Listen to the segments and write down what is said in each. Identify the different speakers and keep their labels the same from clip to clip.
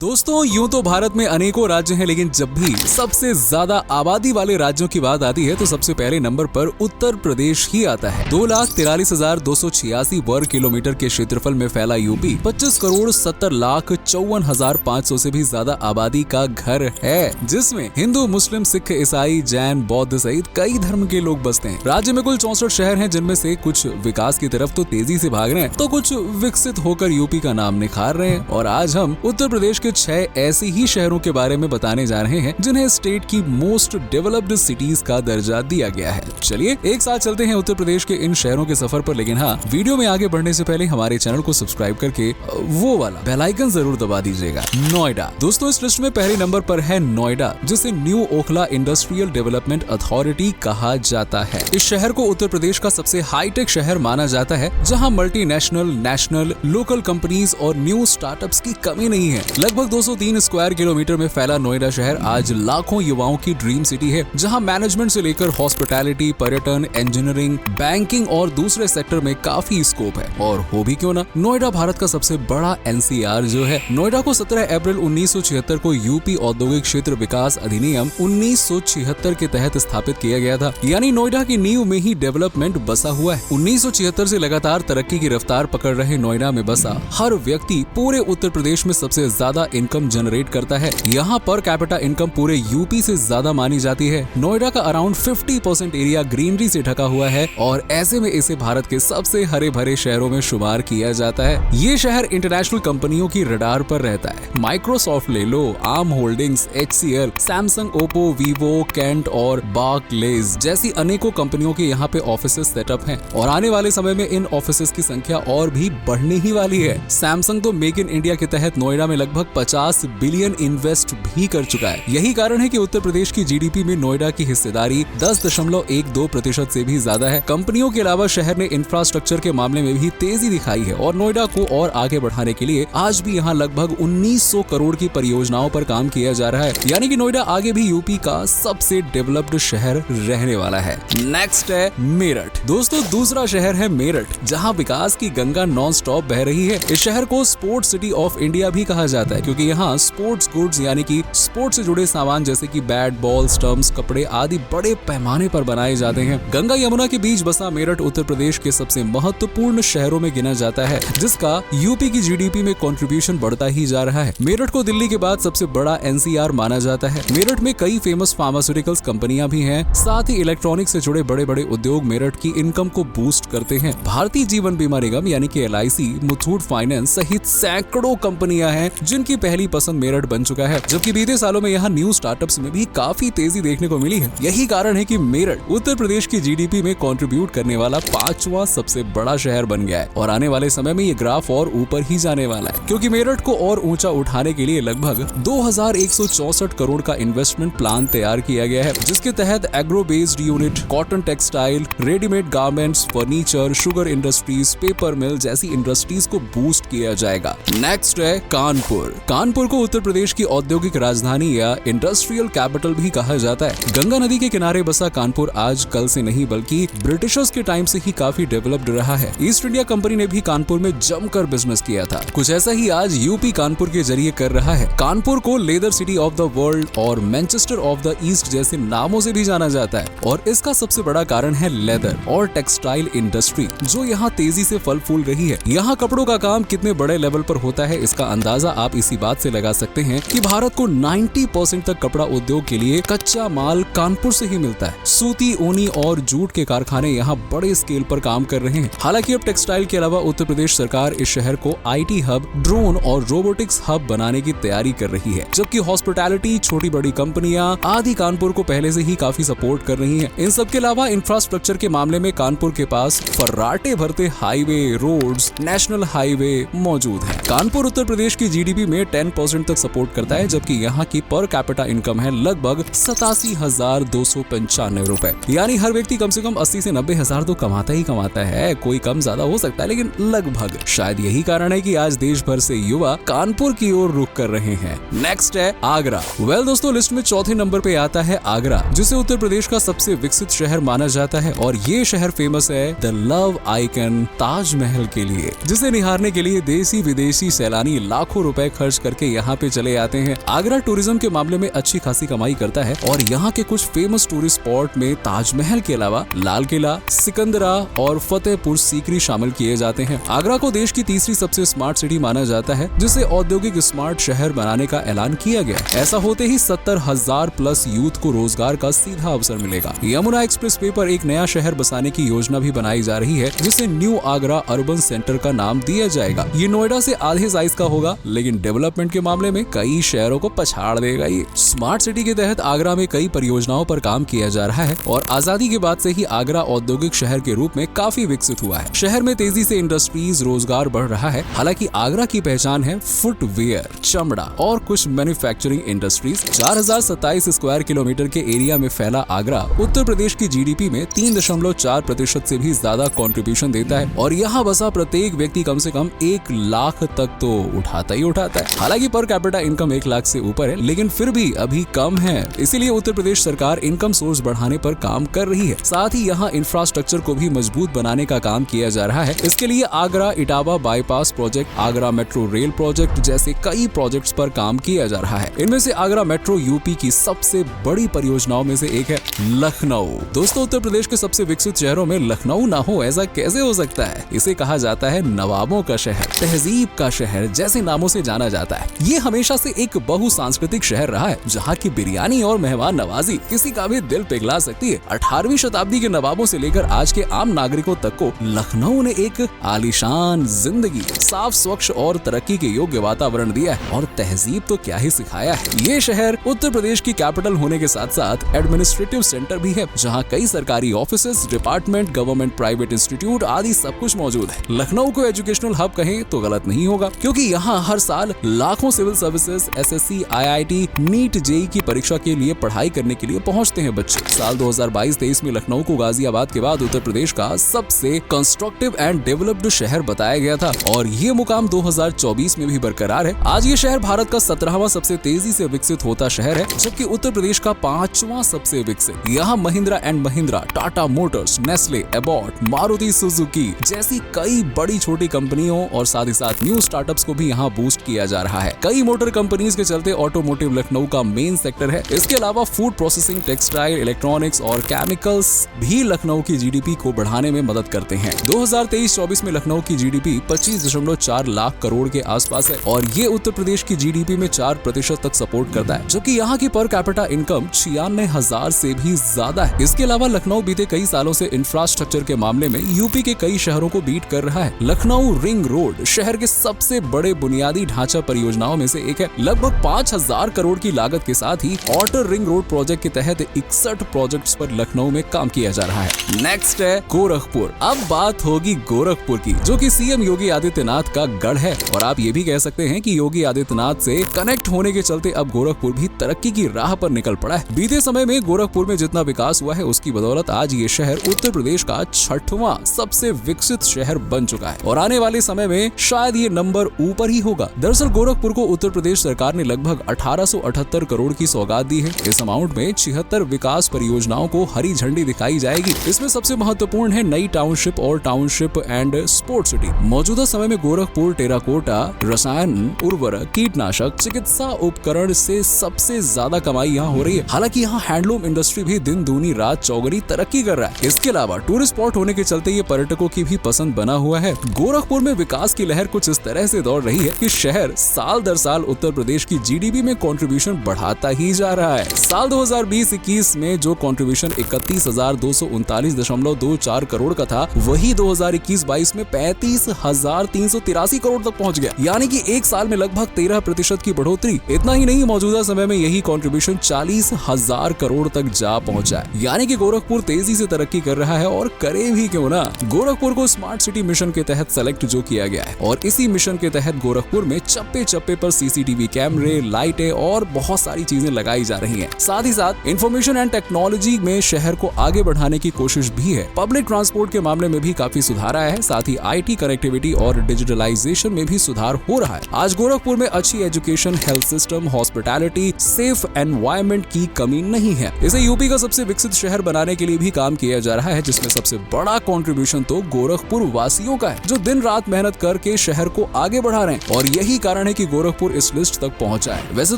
Speaker 1: दोस्तों यूं तो भारत में अनेकों राज्य हैं, लेकिन जब भी सबसे ज्यादा आबादी वाले राज्यों की बात आती है तो सबसे पहले नंबर पर उत्तर प्रदेश ही आता है। 2,43,286 वर्ग किलोमीटर के क्षेत्रफल में फैला यूपी 25,70,54,500 से भी ज्यादा आबादी का घर है, जिसमें हिंदू, मुस्लिम, सिख, ईसाई, जैन, बौद्ध सहित कई धर्म के लोग बसते हैं। राज्य में कुल 64 शहर हैं, जिनमें से कुछ विकास की तरफ तो तेजी से भाग रहे हैं तो कुछ विकसित होकर यूपी का नाम निखार रहे हैं। और आज हम उत्तर प्रदेश के 6 ऐसे ही शहरों के बारे में बताने जा रहे हैं जिन्हें स्टेट की मोस्ट डेवलप्ड सिटीज का दर्जा दिया गया है। चलिए एक साथ चलते हैं उत्तर प्रदेश के इन शहरों के सफर पर, लेकिन हाँ, वीडियो में आगे बढ़ने से पहले हमारे चैनल को सब्सक्राइब करके वो वाला बेल आइकन जरूर दबा दीजिएगा। नोएडा, दोस्तों इस लिस्ट में पहले नंबर पर है नोएडा, जिसे new Okhla industrial development authority कहा जाता है। इस शहर को उत्तर प्रदेश का सबसे हाईटेक शहर माना जाता है, जहाँ मल्टीनेशनल, नेशनल, लोकल कंपनीज और न्यू स्टार्टअप्स की कमी नहीं है। लगभग 203 स्क्वायर किलोमीटर में फैला नोएडा शहर आज लाखों युवाओं की ड्रीम सिटी है, जहां मैनेजमेंट से लेकर हॉस्पिटैलिटी, पर्यटन, इंजीनियरिंग, बैंकिंग और दूसरे सेक्टर में काफी स्कोप है। और हो भी क्यों ना, नोएडा भारत का सबसे बड़ा एनसीआर जो है। नोएडा को 17 अप्रैल 1976 को यूपी औद्योगिक क्षेत्र विकास अधिनियम 1976 के तहत स्थापित किया गया था, यानी नोएडा की नींव में ही डेवलपमेंट बसा हुआ है। 1976 से लगातार तरक्की की रफ्तार पकड़ रहे नोएडा में बसा हर व्यक्ति पूरे उत्तर प्रदेश में सबसे ज्यादा इनकम जनरेट करता है। यहाँ पर कैपिटा इनकम पूरे यूपी से ज्यादा मानी जाती है। नोएडा का अराउंड 50% एरिया ग्रीनरी से ढका हुआ है और ऐसे में इसे भारत के सबसे हरे भरे शहरों में शुमार किया जाता है। ये शहर इंटरनेशनल कंपनियों की रडार पर रहता है। माइक्रोसॉफ्ट ले लो, Arm Holdings, HCL, Samsung, Oppo, Vivo, Kent और बार्कलेज जैसी अनेकों कंपनियों के यहाँ पे ऑफिसेस सेटअप हैं और आने वाले समय में इन ऑफिसेस की संख्या और भी बढ़ने ही वाली है। सैमसंग तो मेक इन इंडिया के तहत नोएडा में लगभग 50 बिलियन इन्वेस्ट भी कर चुका है। यही कारण है कि उत्तर प्रदेश की जीडीपी में नोएडा की हिस्सेदारी 10.12% से भी ज्यादा है। कंपनियों के अलावा शहर ने इंफ्रास्ट्रक्चर के मामले में भी तेजी दिखाई है और नोएडा को और आगे बढ़ाने के लिए आज भी यहाँ लगभग 1900 करोड़ की परियोजनाओं पर काम किया जा रहा है, यानी कि नोएडा आगे भी यूपी का सबसे डेवलप्ड शहर रहने वाला है। नेक्स्ट है मेरठ। दोस्तों दूसरा शहर है मेरठ, जहाँ विकास की गंगा नॉन स्टॉप बह रही है। इस शहर को स्पोर्ट्स सिटी ऑफ इंडिया भी कहा जाता है, क्योंकि यहाँ स्पोर्ट्स गुड्स यानी कि स्पोर्ट्स से जुड़े सामान जैसे कि बैट, बॉल, स्टंप्स, कपड़े आदि बड़े पैमाने पर बनाए जाते हैं। गंगा यमुना के बीच बसा मेरठ उत्तर प्रदेश के सबसे महत्वपूर्ण शहरों में गिना जाता है, जिसका यूपी की जीडीपी में कंट्रीब्यूशन बढ़ता ही जा रहा है। मेरठ को दिल्ली के बाद सबसे बड़ा एनसीआर माना जाता है। मेरठ में कई फेमस फार्मास्यूटिकल्स कंपनियां भी हैं, साथ ही इलेक्ट्रॉनिक्स से जुड़े बड़े बड़े उद्योग मेरठ की इनकम को बूस्ट करते हैं। भारतीय जीवन बीमा निगम यानी कि LIC, मुथूट फाइनेंस सहित सैकड़ों कंपनियां हैं जिनकी पहली पसंद मेरठ बन चुका है, जबकि बीते सालों में यहाँ न्यू स्टार्टअप्स में भी काफी तेजी देखने को मिली है। यही कारण है कि मेरठ उत्तर प्रदेश की जीडीपी में कंट्रीब्यूट करने वाला 5वां सबसे बड़ा शहर बन गया है और आने वाले समय में ये ग्राफ और ऊपर ही जाने वाला है, क्योंकि मेरठ को और ऊंचा उठाने के लिए लगभग 2164 करोड़ का इन्वेस्टमेंट प्लान तैयार किया गया है, जिसके तहत agro based unit, cotton textile, readymade garments, furniture, sugar industries, paper mill जैसी इंडस्ट्रीज को बूस्ट किया जाएगा। नेक्स्ट है कानपुर। कानपुर को उत्तर प्रदेश की औद्योगिक राजधानी या इंडस्ट्रियल कैपिटल भी कहा जाता है। गंगा नदी के किनारे बसा कानपुर आज कल से नहीं बल्कि ब्रिटिशर्स के टाइम से ही काफी डेवलप्ड रहा है। ईस्ट इंडिया कंपनी ने भी कानपुर में जमकर बिजनेस किया था। कुछ ऐसा ही आज यूपी कानपुर के जरिए कर रहा है। कानपुर को leather city of the world और मैनचेस्टर ऑफ द ईस्ट जैसे नामों से भी जाना जाता है और इसका सबसे बड़ा कारण है लेदर और टेक्सटाइल इंडस्ट्री, जो यहाँ तेजी से फल फूल रही है। यहाँ कपड़ों का काम कितने बड़े लेवल पर होता है, इसका अंदाजा आप इसी बात से लगा सकते हैं कि भारत को 90% तक कपड़ा उद्योग के लिए कच्चा माल कानपुर से ही मिलता है। सूती, ऊनी और जूट के कारखाने यहाँ बड़े स्केल पर काम कर रहे हैं। हालांकि अब टेक्सटाइल के अलावा उत्तर प्रदेश सरकार इस शहर को IT हब, ड्रोन और रोबोटिक्स हब बनाने की तैयारी कर रही है, जबकि हॉस्पिटैलिटी, छोटी बड़ी कंपनियां आदि कानपुर को पहले से ही काफी सपोर्ट कर रही है। इन सब के अलावा इंफ्रास्ट्रक्चर के मामले में कानपुर के पास फर्राटे भरते हाईवे, रोड्स, नेशनल हाईवे मौजूद है। कानपुर उत्तर प्रदेश की जीडीपी में 10% तक सपोर्ट करता है, जबकि यहाँ की पर कैपिटा इनकम है लगभग 87,295 रुपए, यानी हर व्यक्ति कम से कम 80 से 90 हजार तो कमाता ही कमाता है। कोई कम ज्यादा हो सकता है, लेकिन लगभग। शायद यही कारण है कि आज देश भर से युवा कानपुर की ओर रुख कर रहे हैं। नेक्स्ट है आगरा। वेल दोस्तों, लिस्ट में चौथे नंबर पे आता है आगरा, जिसे उत्तर प्रदेश का सबसे विकसित शहर माना जाता है और ये शहर फेमस है द लव आइकन ताजमहल के लिए, जिसे निहारने के लिए देसी विदेशी सैलानी लाखों रुपए खर्च खर्च करके यहाँ पे चले आते हैं। आगरा टूरिज्म के मामले में अच्छी खासी कमाई करता है और यहाँ के कुछ फेमस टूरिस्ट स्पॉट में ताजमहल के अलावा लाल किला, सिकंदरा और फतेहपुर सीकरी शामिल किए जाते हैं। आगरा को देश की तीसरी सबसे स्मार्ट सिटी माना जाता है, जिसे औद्योगिक स्मार्ट शहर बनाने का ऐलान किया गया। ऐसा होते ही 70,000 प्लस यूथ को रोजगार का सीधा अवसर मिलेगा। यमुना एक्सप्रेस वे पर एक नया शहर बसाने की योजना भी बनाई जा रही है, जिसे न्यू आगरा अर्बन सेंटर का नाम दिया जाएगा। ये नोएडा से आधे साइज का होगा, लेकिन डेवलपमेंट के मामले में कई शहरों को पछाड़ देगा। ये स्मार्ट सिटी के तहत आगरा में कई परियोजनाओं पर काम किया जा रहा है और आजादी के बाद से ही आगरा औद्योगिक शहर के रूप में काफी विकसित हुआ है। शहर में तेजी से इंडस्ट्रीज, रोजगार बढ़ रहा है। हालांकि आगरा की पहचान है फुटवेयर, चमड़ा और कुछ मैन्युफैक्चरिंग इंडस्ट्रीज। 4027 स्क्वायर किलोमीटर के एरिया में फैला आगरा उत्तर प्रदेश की जीडीपी में 3.4% से भी ज्यादा कंट्रीब्यूशन देता है और यहाँ बसा प्रत्येक व्यक्ति कम से कम 1 लाख तक तो उठाता ही उठाता है। हालांकि पर कैपिटा इनकम 1 लाख से ऊपर है, लेकिन फिर भी अभी कम है। इसीलिए उत्तर प्रदेश सरकार इनकम सोर्स बढ़ाने पर काम कर रही है। साथ ही यहाँ इंफ्रास्ट्रक्चर को भी मजबूत बनाने का काम किया जा रहा है। इसके लिए Agra Etawah bypass project, Agra metro rail project जैसे कई प्रोजेक्ट्स पर काम किया जा रहा है। इनमें से आगरा मेट्रो यूपी की सबसे बड़ी परियोजनाओं में से एक है। लखनऊ दोस्तों, उत्तर प्रदेश के सबसे विकसित शहरों में लखनऊ ना हो, ऐसा कैसे हो सकता है? इसे कहा जाता है नवाबों का शहर, तहजीब का शहर जैसे नामों से जाना जाता है। ये हमेशा से एक बहुसांस्कृतिक शहर रहा है, जहाँ की बिरयानी और मेहमान नवाजी किसी का भी दिल पिघला सकती है। 18वीं शताब्दी के नवाबों से लेकर आज के आम नागरिकों तक को लखनऊ ने एक आलीशान जिंदगी, साफ, स्वच्छ और तरक्की के योग्य वातावरण दिया है। और तहजीब तो क्या ही सिखाया है। ये शहर उत्तर प्रदेश की कैपिटल होने के साथ साथ एडमिनिस्ट्रेटिव सेंटर भी है, जहाँ कई सरकारी offices, department, government, private institute आदि सब कुछ मौजूद है। लखनऊ को एजुकेशनल हब कहें तो गलत नहीं होगा, क्योंकि यहाँ हर साल लाखों civil services, SSC, IIT, NEET, JEE की परीक्षा के लिए पढ़ाई करने के लिए पहुँचते हैं बच्चे। साल 2022-23 में लखनऊ को गाजियाबाद के बाद उत्तर प्रदेश का सबसे कंस्ट्रक्टिव एंड डेवलप्ड शहर बताया गया था और ये मुकाम 2024 में भी बरकरार है। आज ये शहर भारत का 17वां सबसे तेजी से विकसित होता शहर है, जबकि उत्तर प्रदेश का 5वां सबसे विकसित। यहाँ Mahindra and Mahindra, Tata Motors, Nestle, Abbott, Maruti Suzuki जैसी कई बड़ी छोटी कंपनियों और साथ ही साथ न्यू स्टार्टअप्स को भी यहाँ बूस्ट किया जा रहा है। कई मोटर कंपनीज के चलते ऑटोमोटिव लखनऊ का मेन सेक्टर है। इसके अलावा फूड प्रोसेसिंग, टेक्सटाइल, इलेक्ट्रॉनिक्स और केमिकल्स भी लखनऊ की जीडीपी को बढ़ाने में मदद करते हैं। 2023-24 में लखनऊ की जीडीपी 25.4 लाख करोड़ के आसपास है और ये उत्तर प्रदेश की जीडीपी में 4% तक सपोर्ट करता है, जबकि यहाँ की पर कैपिटा इनकम 96,000 से भी ज्यादा है। इसके अलावा लखनऊ बीते कई सालों से इंफ्रास्ट्रक्चर के मामले में यूपी के कई शहरों को बीट कर रहा है। लखनऊ रिंग रोड शहर के सबसे बड़े बुनियादी ढांचा परियोजनाओं में से एक है। लगभग 5,000 करोड़ की लागत के साथ ही आउटर रिंग रोड प्रोजेक्ट के तहत 61 प्रोजेक्ट्स पर लखनऊ में काम किया जा रहा है। नेक्स्ट है गोरखपुर। अब बात होगी गोरखपुर की, जो कि सीएम योगी आदित्यनाथ का गढ़ है और आप ये भी कह सकते हैं कि योगी आदित्यनाथ से कनेक्ट होने के चलते अब गोरखपुर भी तरक्की की राह पर निकल पड़ा है। बीते समय में गोरखपुर में जितना विकास हुआ है, उसकी बदौलत आज ये शहर उत्तर प्रदेश का 6वां सबसे विकसित शहर बन चुका है और आने वाले समय में शायद ये नंबर ऊपर ही होगा। दरअसल गोरखपुर को उत्तर प्रदेश सरकार ने लगभग 1878 करोड़ की सौगात दी है। इस अमाउंट में 76 विकास परियोजनाओं को हरी झंडी दिखाई जाएगी। इसमें सबसे महत्वपूर्ण है नई टाउनशिप और टाउनशिप एंड स्पोर्ट्स सिटी। मौजूदा समय में गोरखपुर टेराकोटा, रसायन, उर्वरक, कीटनाशक, चिकित्सा उपकरण से सबसे ज्यादा कमाई यहाँ हो रही है। हालांकि यहाँ हैंडलूम इंडस्ट्री भी दिन दूनी रात चौगुनी तरक्की कर रहा है। इसके अलावा टूरिस्ट स्पॉट होने के चलते ये पर्यटकों की भी पसंद बना हुआ है। गोरखपुर में विकास की लहर कुछ इस तरह से दौड़ रही है कि शहर साल दर साल उत्तर प्रदेश की जीडीपी में कंट्रीब्यूशन बढ़ाता ही जा रहा है। साल 2020-21 में जो कंट्रीब्यूशन 31,239.24 करोड़ का था, वही 2021-22 में 35,383 करोड़ तक पहुंच गया, यानी कि एक साल में लगभग 13% की बढ़ोतरी। इतना ही नहीं, मौजूदा समय में यही कंट्रीब्यूशन 40,000 करोड़ तक जा पहुंचा है, यानी कि गोरखपुर तेजी से तरक्की कर रहा है और करे भी क्यों ना। गोरखपुर को स्मार्ट सिटी मिशन के तहत सेलेक्ट जो किया गया है और इसी मिशन के तहत गोरखपुर में चप्पे चप्पे पर सीसीटीवी कैमरे, लाइटें और बहुत सारी चीजें लगाई जा रही हैं। साथ ही साथ इंफॉर्मेशन एंड टेक्नोलॉजी में शहर को आगे बढ़ाने की कोशिश भी है। पब्लिक ट्रांसपोर्ट के मामले में भी काफी सुधार आया है। साथ ही आईटी कनेक्टिविटी और डिजिटलाइजेशन में भी सुधार हो रहा है। आज गोरखपुर में अच्छी education, health system, hospitality, safe environment की कमी नहीं है। इसे यूपी का सबसे विकसित शहर बनाने के लिए भी काम किया जा रहा है, जिसमें सबसे बड़ा कंट्रीब्यूशन तो गोरखपुर वासियों का है, जो दिन रात मेहनत करके शहर को आगे बढ़ा रहे हैं। और यही कारण कारण है कि गोरखपुर इस लिस्ट तक पहुंचा है। वैसे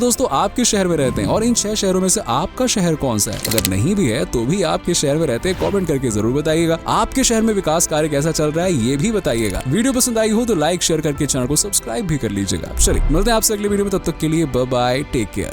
Speaker 1: दोस्तों, आप किस शहर में रहते हैं और इन 6 शहरों में से आपका शहर कौन सा है? अगर नहीं भी है तो भी आप किस शहर में रहते हैं कमेंट करके जरूर बताइएगा। आपके शहर में विकास कार्य कैसा चल रहा है ये भी बताइएगा। वीडियो पसंद आई हो तो लाइक शेयर करके चैनल को सब्सक्राइब भी कर लीजिएगा। चलिए मिलते हैं आपसे अगले वीडियो में, तब तक के लिए बाय बाय, टेक केयर।